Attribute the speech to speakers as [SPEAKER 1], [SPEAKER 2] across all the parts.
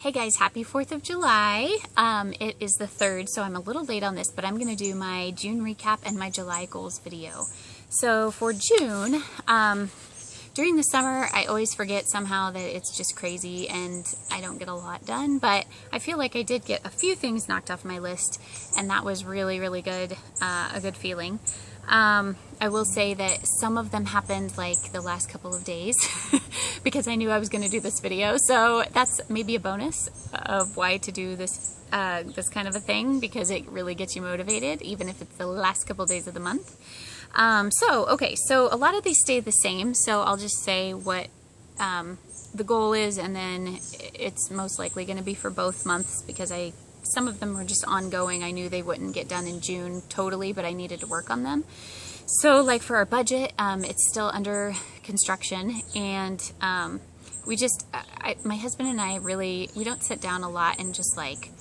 [SPEAKER 1] Hey guys, happy 4th of July. It is the 3rd, so I'm a little late on this, but I'm going to do my June recap and my July goals video. So for June, during the summer, I always forget somehow that it's just crazy and I don't get a lot done, but I feel like I did get a few things knocked off my list, and that was really, really good, a good feeling. I will say that some of them happened like the last couple of days because I knew I was going to do this video, so that's maybe a bonus of why to do this this kind of a thing, because it really gets you motivated even if it's the last couple days of the month. So a lot of these stay the same, so I'll just say what the goal is, and then it's most likely going to be for both months because some of them were just ongoing. I knew they wouldn't get done in June totally, but I needed to work on them. So like for our budget, it's still under construction, and my husband and I we don't sit down a lot and just like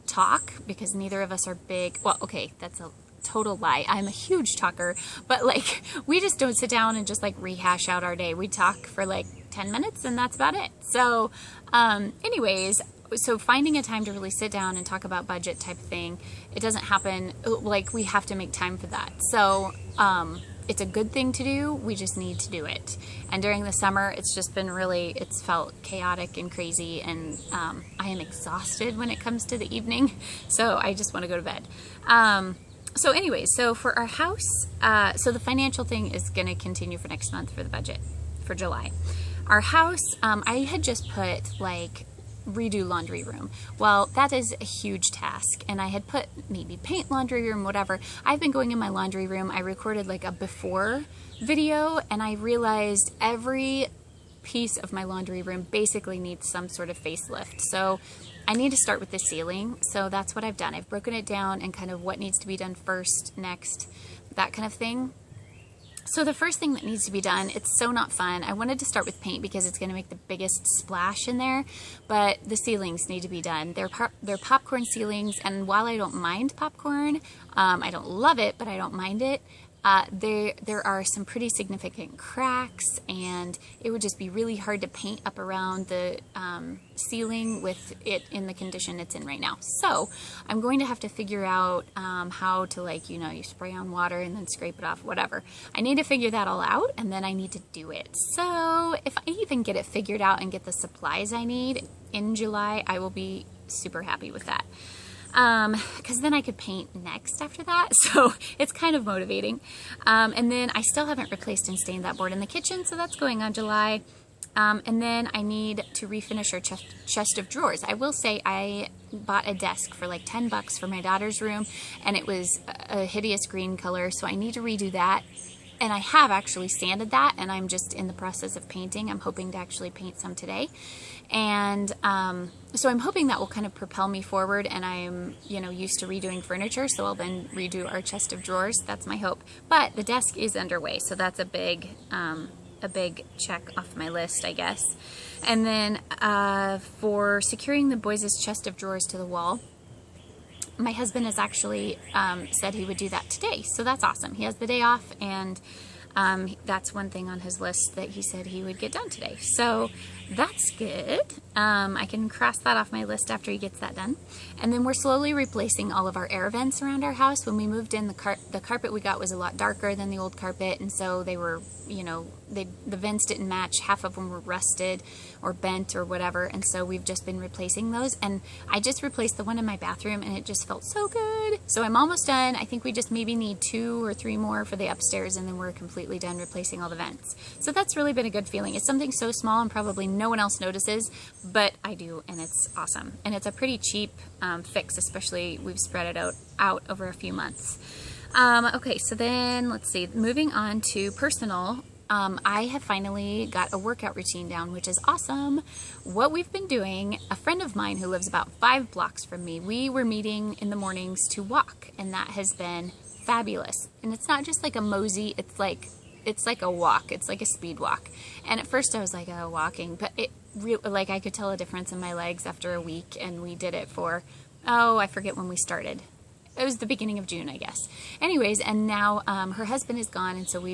[SPEAKER 1] talk, because neither of us are big. Well, okay, that's a total lie. I'm a huge talker, but like we just don't sit down and just like rehash out our day. We talk for like 10 minutes and that's about it. So anyways, so finding a time to really sit down and talk about budget type thing, it doesn't happen. Like we have to make time for that. So it's a good thing to do. We just need to do it. And during the summer, it's just been it's felt chaotic and crazy, and I am exhausted when it comes to the evening. So I just want to go to bed. So anyways, so for our house, so the financial thing is going to continue for next month for the budget for July. Our house, I had just put like redo laundry room. Well, that is a huge task, and I had put maybe paint laundry room, whatever. I've been going in my laundry room. I recorded like a before video, and I realized every piece of my laundry room basically needs some sort of facelift. So I need to start with the ceiling. So that's what I've done. I've broken it down and kind of what needs to be done first, next, that kind of thing. So the first thing that needs to be done, it's so not fun. I wanted to start with paint because it's going to make the biggest splash in there, but the ceilings need to be done. They're popcorn ceilings, and while I don't mind popcorn, I don't love it, but I don't mind it. There are some pretty significant cracks, and it would just be really hard to paint up around the ceiling with it in the condition it's in right now. So I'm going to have to figure out how to, like, you spray on water and then scrape it off, whatever. I need to figure that all out, and then I need to do it. So if I even get it figured out and get the supplies I need in July, I will be super happy with that. Because then I could paint next after that, so it's kind of motivating. And then I still haven't replaced and stained that board in the kitchen, so that's going on July. And then I need to refinish our chest of drawers. I will say I bought a desk for like $10 for my daughter's room, and it was a hideous green color, so I need to redo that. And I have actually sanded that, and I'm just in the process of painting. I'm hoping to actually paint some today. And so I'm hoping that will kind of propel me forward, and I'm, used to redoing furniture, so I'll then redo our chest of drawers. That's my hope. But the desk is underway, so that's a big check off my list, I guess. And then for securing the boys' chest of drawers to the wall, my husband has actually said he would do that today, so that's awesome. He has the day off, and that's one thing on his list that he said he would get done today. So that's good. I can cross that off my list after he gets that done. And then we're slowly replacing all of our air vents around our house. When we moved in, the carpet we got was a lot darker than the old carpet, and so they were, the vents didn't match. Half of them were rusted or bent or whatever, and so we've just been replacing those. And I just replaced the one in my bathroom, and it just felt so good. So I'm almost done. I think we just maybe need 2 or 3 more for the upstairs, and then we're completely done replacing all the vents. So that's really been a good feeling. It's something so small and probably no one else notices, but I do, and it's awesome. And it's a pretty cheap fix, especially we've spread it out over a few months. Okay, so then let's see, moving on to personal. I have finally got a workout routine down, which is awesome. What we've been doing, a friend of mine who lives about 5 blocks from me, we were meeting in the mornings to walk, and that has been fabulous. And it's not just like a mosey, it's like a walk. It's like a speed walk. And at first I was like, oh, walking, but like I could tell a difference in my legs after a week, and we did it for, I forget when we started. It was the beginning of June, I guess. Anyways, and now her husband is gone, and so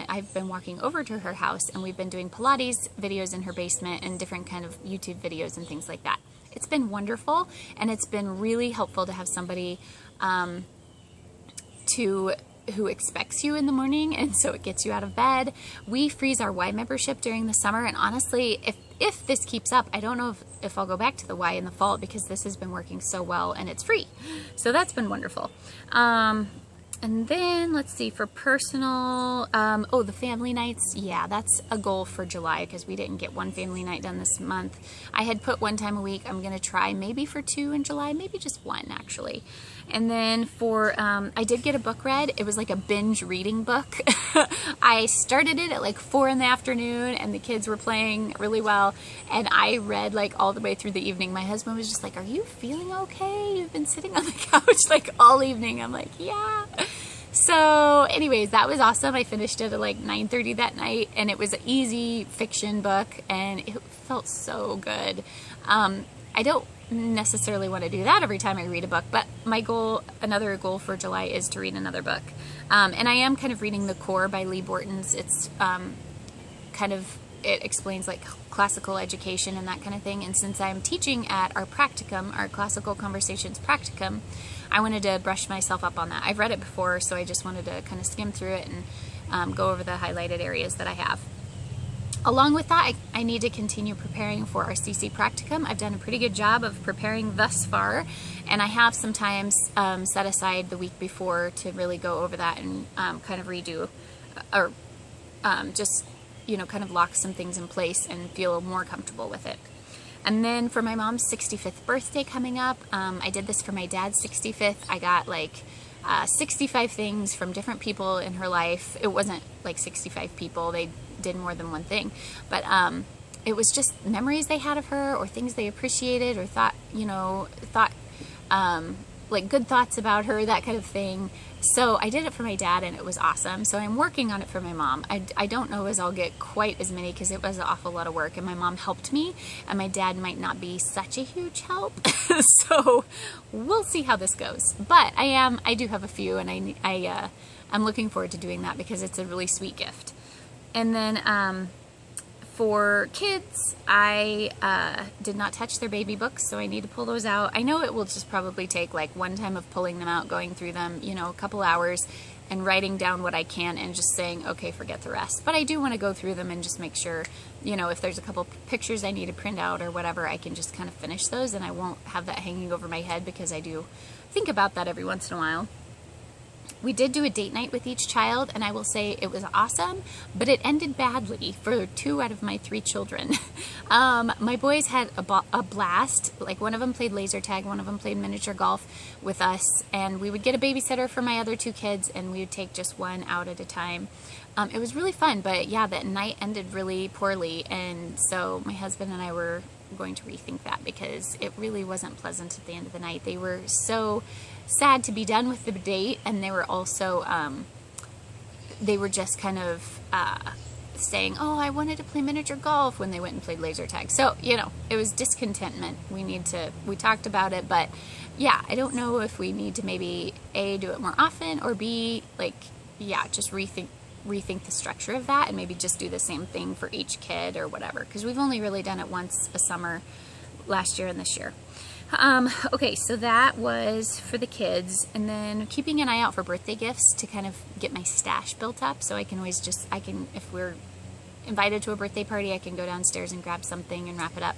[SPEAKER 1] I've been walking over to her house, and we've been doing Pilates videos in her basement and different kind of YouTube videos and things like that. It's been wonderful, and it's been really helpful to have somebody who expects you in the morning, and so it gets you out of bed. We freeze our Y membership during the summer, and honestly, if this keeps up, I don't know if I'll go back to the Y in the fall, because this has been working so well and it's free. So that's been wonderful. And then let's see, for personal, oh, the family nights. Yeah, that's a goal for July, because we didn't get one family night done this month. I had put 1 time a week. I'm going to try maybe for 2 in July, maybe just 1 actually. And then for, I did get a book read. It was like a binge reading book. I started it at like 4 in the afternoon, and the kids were playing really well, and I read like all the way through the evening. My husband was just like, "Are you feeling okay? You've been sitting on the couch like all evening." I'm like, "Yeah." So anyways, that was awesome. I finished it at like 9:30 that night, and it was an easy fiction book, and it felt so good. I don't necessarily want to do that every time I read a book, but my goal, another goal for July, is to read another book. And I am kind of reading The Core by Lee Bortons. It's it explains like classical education and that kind of thing. And since I'm teaching at our practicum, our Classical Conversations practicum, I wanted to brush myself up on that. I've read it before, so I just wanted to kind of skim through it and go over the highlighted areas that I have. Along with that, I need to continue preparing for our CC practicum. I've done a pretty good job of preparing thus far, and I have sometimes set aside the week before to really go over that and kind of redo, or just, you know, kind of lock some things in place and feel more comfortable with it. And then for my mom's 65th birthday coming up, I did this for my dad's 65th. I got like 65 things from different people in her life. It wasn't like 65 people. They did more than one thing. But it was just memories they had of her, or things they appreciated, or thought, like good thoughts about her, that kind of thing. So I did it for my dad, and it was awesome. So I'm working on it for my mom. I don't know as I'll get quite as many, because it was an awful lot of work, and my mom helped me, and my dad might not be such a huge help. So we'll see how this goes. But I do have a few, and I'm looking forward to doing that, because it's a really sweet gift. And then for kids, I did not touch their baby books, so I need to pull those out. I know it will just probably take like 1 time of pulling them out, going through them, you know, a couple hours, and writing down what I can, and just saying, okay, forget the rest. But I do want to go through them and just make sure, you know, if there's a couple pictures I need to print out or whatever, I can just kind of finish those, and I won't have that hanging over my head, because I do think about that every once in a while. We did do a date night with each child, and I will say it was awesome, but it ended badly for 2 out of my 3 children. My boys had a blast. Like, one of them played laser tag, one of them played miniature golf with us, and we would get a babysitter for my other 2 kids, and we would take just one out at a time. It was really fun, but yeah, that night ended really poorly, and so my husband and I were going to rethink that, because it really wasn't pleasant at the end of the night. They were so sad to be done with the date, and they were also they were just kind of saying, "Oh, I wanted to play miniature golf," when they went and played laser tag. So, you know, it was discontentment. We talked about it, but yeah, I don't know if we need to maybe A, do it more often, or B, like, yeah, just rethink the structure of that, and maybe just do the same thing for each kid or whatever, because we've only really done it once a summer, last year and this year. Okay, so that was for the kids, and then keeping an eye out for birthday gifts to kind of get my stash built up, so I can always if we're invited to a birthday party, I can go downstairs and grab something and wrap it up.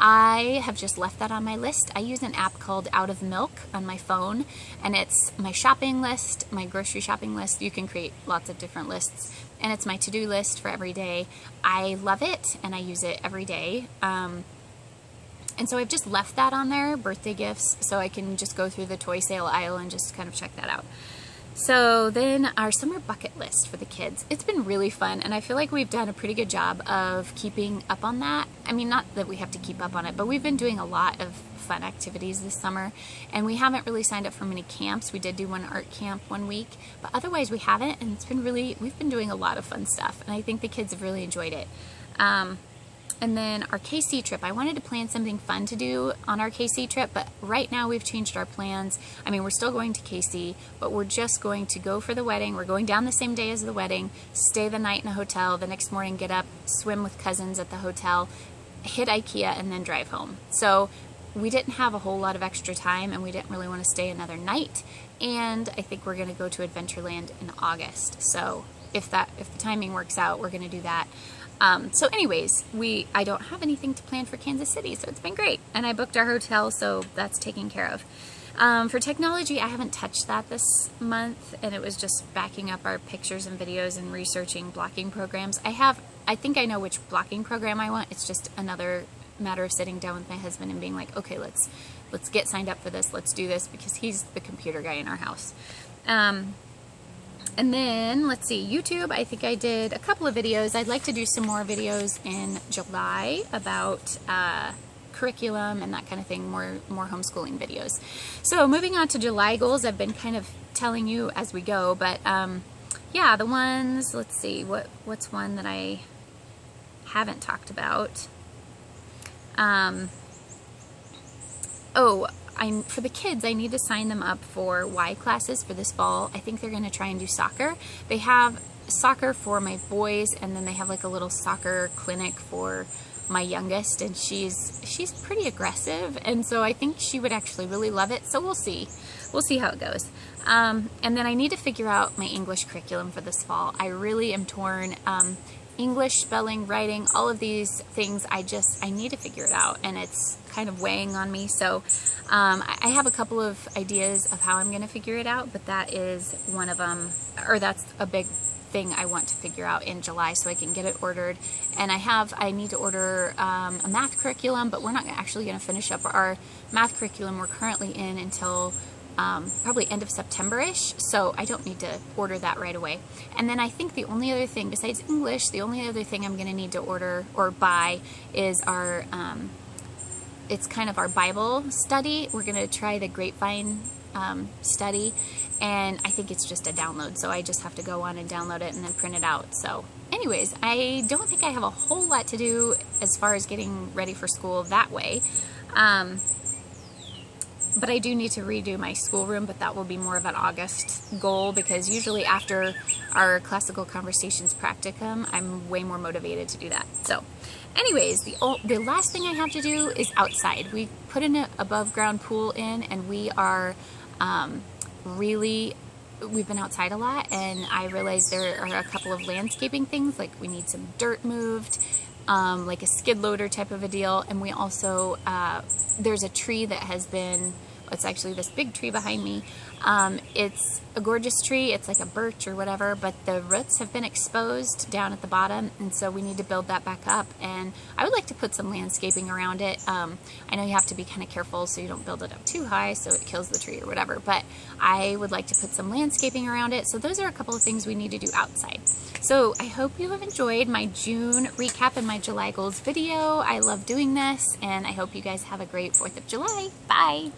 [SPEAKER 1] I have just left that on my list. I use an app called Out of Milk on my phone, and it's my shopping list, my grocery shopping list. You can create lots of different lists, and it's my to-do list for every day. I love it, and I use it every day. And so I've just left that on there, birthday gifts, so I can just go through the toy sale aisle and just kind of check that out. So then our summer bucket list for the kids. It's been really fun, and I feel like we've done a pretty good job of keeping up on that. I mean, not that we have to keep up on it, but we've been doing a lot of fun activities this summer, and we haven't really signed up for many camps. We did do one art camp one week, but otherwise we haven't, and we've been doing a lot of fun stuff, and I think the kids have really enjoyed it. And then our KC trip, I wanted to plan something fun to do on our KC trip, but right now we've changed our plans. I mean, we're still going to KC, but we're just going to go for the wedding. We're going down the same day as the wedding, stay the night in a hotel, the next morning get up, swim with cousins at the hotel, hit IKEA, and then drive home. So we didn't have a whole lot of extra time, and we didn't really want to stay another night, and I think we're going to go to Adventureland in August. So if the timing works out, we're going to do that. So anyways, I don't have anything to plan for Kansas City, so it's been great. And I booked our hotel, so that's taken care of. For technology, I haven't touched that this month, and it was just backing up our pictures and videos and researching blocking programs. I think I know which blocking program I want. It's just another matter of sitting down with my husband and being like, okay, let's get signed up for this. Let's do this, because he's the computer guy in our house. And then, let's see, YouTube, I think I did a couple of videos. I'd like to do some more videos in July about curriculum and that kind of thing, more homeschooling videos. So moving on to July goals, I've been kind of telling you as we go, but yeah, the ones, let's see, what's one that I haven't talked about? For the kids, I need to sign them up for Y classes for this fall. I think they're going to try and do soccer. They have soccer for my boys, and then they have like a little soccer clinic for my youngest, and she's pretty aggressive, and so I think she would actually really love it. So we'll see how it goes. And then I need to figure out my English curriculum for this fall. I really am torn. English, spelling, writing, all of these things, I need to figure it out, and it's kind of weighing on me. So I have a couple of ideas of how I'm going to figure it out, but that is one of them, or that's a big thing I want to figure out in July so I can get it ordered. And I need to order a math curriculum, but we're not actually going to finish up our math curriculum we're currently in until probably end of September-ish, so I don't need to order that right away. And then I think the only other thing, besides English, the only other thing I'm going to need to order or buy is our, it's kind of our Bible study. We're going to try the Grapevine study, and I think it's just a download, so I just have to go on and download it and then print it out. So anyways, I don't think I have a whole lot to do as far as getting ready for school that way. But I do need to redo my schoolroom, but that will be more of an August goal, because usually after our classical conversations practicum, I'm way more motivated to do that. So anyways, the last thing I have to do is outside. We put an above ground pool in, and we are we've been outside a lot, and I realized there are a couple of landscaping things, like we need some dirt moved, like a skid loader type of a deal. And we also, there's a tree that has been, it's actually this big tree behind me. It's a gorgeous tree. It's like a birch or whatever, but the roots have been exposed down at the bottom, and so we need to build that back up. And I would like to put some landscaping around it. I know you have to be kind of careful so you don't build it up too high so it kills the tree or whatever, but I would like to put some landscaping around it. So those are a couple of things we need to do outside. So I hope you have enjoyed my June recap and my July goals video. I love doing this, and I hope you guys have a great 4th of July. Bye!